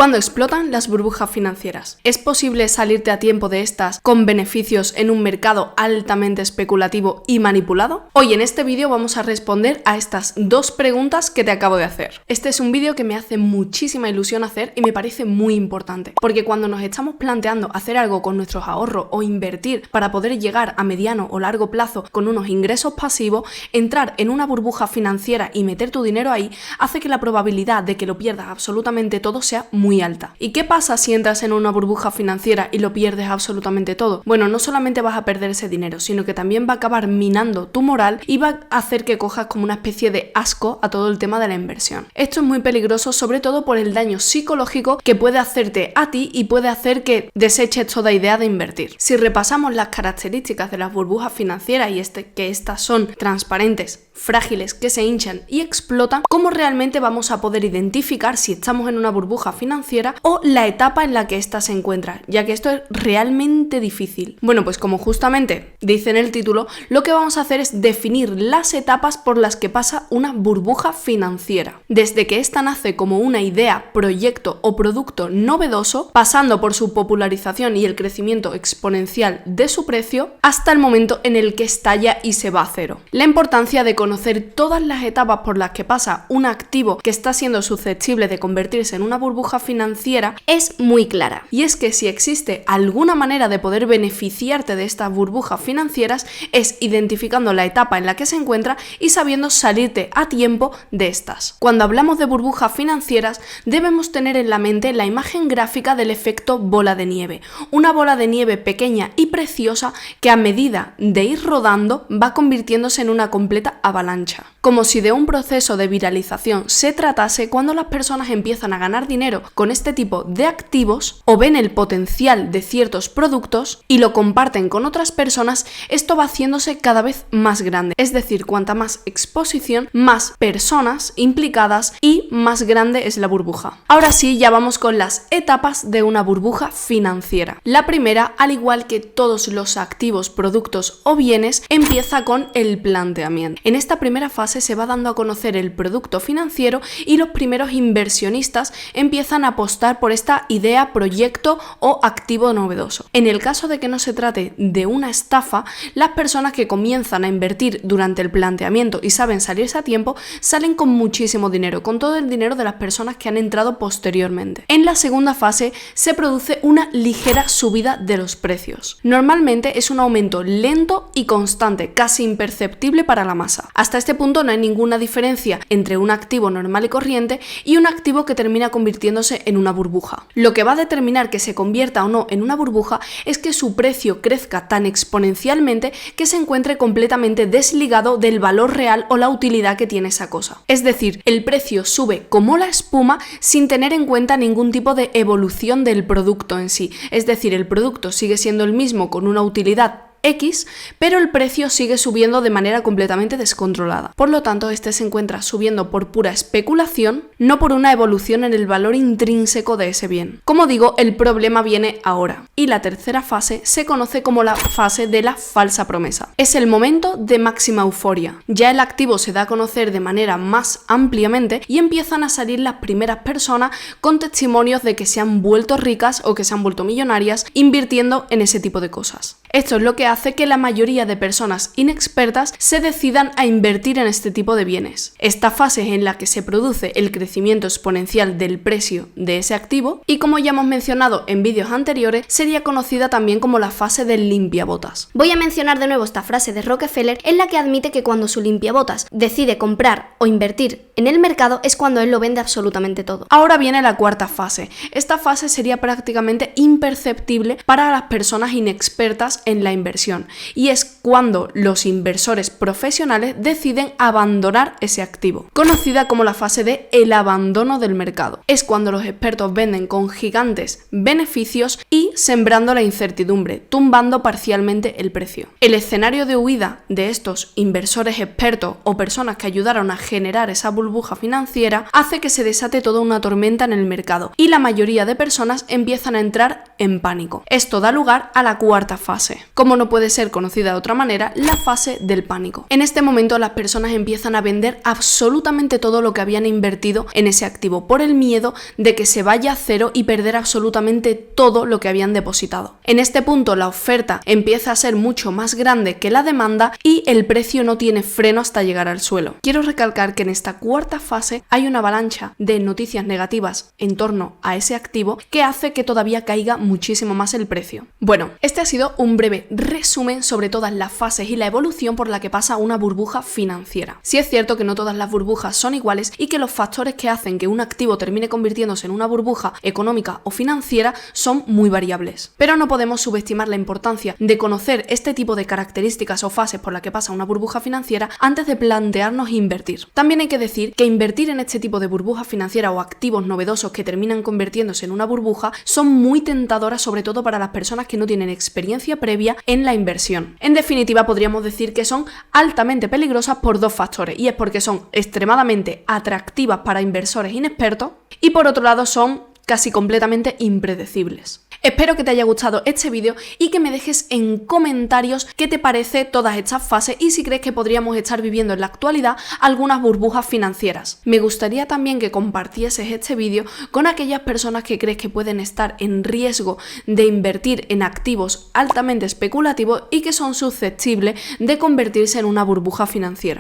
¿Cuándo explotan las burbujas financieras? ¿Es posible salirte a tiempo de estas con beneficios en un mercado altamente especulativo y manipulado? Hoy en este vídeo vamos a responder a estas dos preguntas que te acabo de hacer. Este es un vídeo que me hace muchísima ilusión hacer y me parece muy importante, porque cuando nos estamos planteando hacer algo con nuestros ahorros o invertir para poder llegar a mediano o largo plazo con unos ingresos pasivos, entrar en una burbuja financiera y meter tu dinero ahí hace que la probabilidad de que lo pierdas absolutamente todo sea muy alta. ¿Y qué pasa si entras en una burbuja financiera y lo pierdes absolutamente todo? Bueno, no solamente vas a perder ese dinero, sino que también va a acabar minando tu moral y va a hacer que cojas como una especie de asco a todo el tema de la inversión. Esto es muy peligroso, sobre todo por el daño psicológico que puede hacerte a ti y puede hacer que deseches toda idea de invertir. Si repasamos las características de las burbujas financieras y que estas son transparentes, frágiles, que se hinchan y explotan, ¿cómo realmente vamos a poder identificar si estamos en una burbuja financiera o la etapa en la que ésta se encuentra? Ya que esto es realmente difícil. Bueno, pues como justamente dice en el título, lo que vamos a hacer es definir las etapas por las que pasa una burbuja financiera. Desde que ésta nace como una idea, proyecto o producto novedoso, pasando por su popularización y el crecimiento exponencial de su precio, hasta el momento en el que estalla y se va a cero. La importancia de conocer todas las etapas por las que pasa un activo que está siendo susceptible de convertirse en una burbuja financiera es muy clara. Y es que si existe alguna manera de poder beneficiarte de estas burbujas financieras es identificando la etapa en la que se encuentra y sabiendo salirte a tiempo de estas. Cuando hablamos de burbujas financieras debemos tener en la mente la imagen gráfica del efecto bola de nieve. Una bola de nieve pequeña y preciosa que a medida de ir rodando va convirtiéndose en una completa avalancha. Como si de un proceso de viralización se tratase cuando las personas empiezan a ganar dinero con este tipo de activos o ven el potencial de ciertos productos y lo comparten con otras personas, esto va haciéndose cada vez más grande. Es decir, cuanta más exposición, más personas implicadas y más grande es la burbuja. Ahora sí, ya vamos con las etapas de una burbuja financiera. La primera, al igual que todos los activos, productos o bienes, empieza con el planteamiento. En esta primera fase se va dando a conocer el producto financiero y los primeros inversionistas empiezan a apostar por esta idea, proyecto o activo novedoso. En el caso de que no se trate de una estafa, las personas que comienzan a invertir durante el planteamiento y saben salirse a tiempo, salen con muchísimo dinero, con todo el dinero de las personas que han entrado posteriormente. En la segunda fase se produce una ligera subida de los precios. Normalmente es un aumento lento y constante, casi imperceptible para la masa. Hasta este punto no hay ninguna diferencia entre un activo normal y corriente y un activo que termina convirtiéndose en una burbuja. Lo que va a determinar que se convierta o no en una burbuja es que su precio crezca tan exponencialmente que se encuentre completamente desligado del valor real o la utilidad que tiene esa cosa. Es decir, el precio sube como la espuma sin tener en cuenta ningún tipo de evolución del producto en sí. Es decir, el producto sigue siendo el mismo con una utilidad X, pero el precio sigue subiendo de manera completamente descontrolada. Por lo tanto, este se encuentra subiendo por pura especulación, no por una evolución en el valor intrínseco de ese bien. Como digo, el problema viene ahora. Y la tercera fase se conoce como la fase de la falsa promesa. Es el momento de máxima euforia. Ya el activo se da a conocer de manera más ampliamente y empiezan a salir las primeras personas con testimonios de que se han vuelto ricas o que se han vuelto millonarias invirtiendo en ese tipo de cosas. Esto es lo que hace que la mayoría de personas inexpertas se decidan a invertir en este tipo de bienes. Esta fase es en la que se produce el crecimiento exponencial del precio de ese activo y, como ya hemos mencionado en vídeos anteriores, sería conocida también como la fase del limpiabotas. Voy a mencionar de nuevo esta frase de Rockefeller en la que admite que cuando su limpiabotas decide comprar o invertir en el mercado es cuando él lo vende absolutamente todo. Ahora viene la cuarta fase. Esta fase sería prácticamente imperceptible para las personas inexpertas en la inversión y es cuando los inversores profesionales deciden abandonar ese activo, conocida como la fase de el abandono del mercado. Es cuando los expertos venden con gigantes beneficios y sembrando la incertidumbre, tumbando parcialmente el precio. El escenario de huida de estos inversores expertos o personas que ayudaron a generar esa burbuja financiera hace que se desate toda una tormenta en el mercado y la mayoría de personas empiezan a entrar en pánico. Esto da lugar a la cuarta fase. Como no puede ser conocida de otra manera, la fase del pánico. En este momento las personas empiezan a vender absolutamente todo lo que habían invertido en ese activo por el miedo de que se vaya a cero y perder absolutamente todo lo que habían depositado. En este punto la oferta empieza a ser mucho más grande que la demanda y el precio no tiene freno hasta llegar al suelo. Quiero recalcar que en esta cuarta fase hay una avalancha de noticias negativas en torno a ese activo que hace que todavía caiga muchísimo más el precio. Bueno, este ha sido un breve resumen sobre todas las fases y la evolución por la que pasa una burbuja financiera. Sí es cierto que no todas las burbujas son iguales y que los factores que hacen que un activo termine convirtiéndose en una burbuja económica o financiera son muy variables. Pero no podemos subestimar la importancia de conocer este tipo de características o fases por la que pasa una burbuja financiera antes de plantearnos invertir. También hay que decir que invertir en este tipo de burbuja financiera o activos novedosos que terminan convirtiéndose en una burbuja son muy tentadoras, sobre todo para las personas que no tienen experiencia previa en la inversión. En definitiva, podríamos decir que son altamente peligrosas por dos factores, y es porque son extremadamente atractivas para inversores inexpertos y por otro lado son casi completamente impredecibles. Espero que te haya gustado este vídeo y que me dejes en comentarios qué te parece todas estas fases y si crees que podríamos estar viviendo en la actualidad algunas burbujas financieras. Me gustaría también que compartieses este vídeo con aquellas personas que crees que pueden estar en riesgo de invertir en activos altamente especulativos y que son susceptibles de convertirse en una burbuja financiera.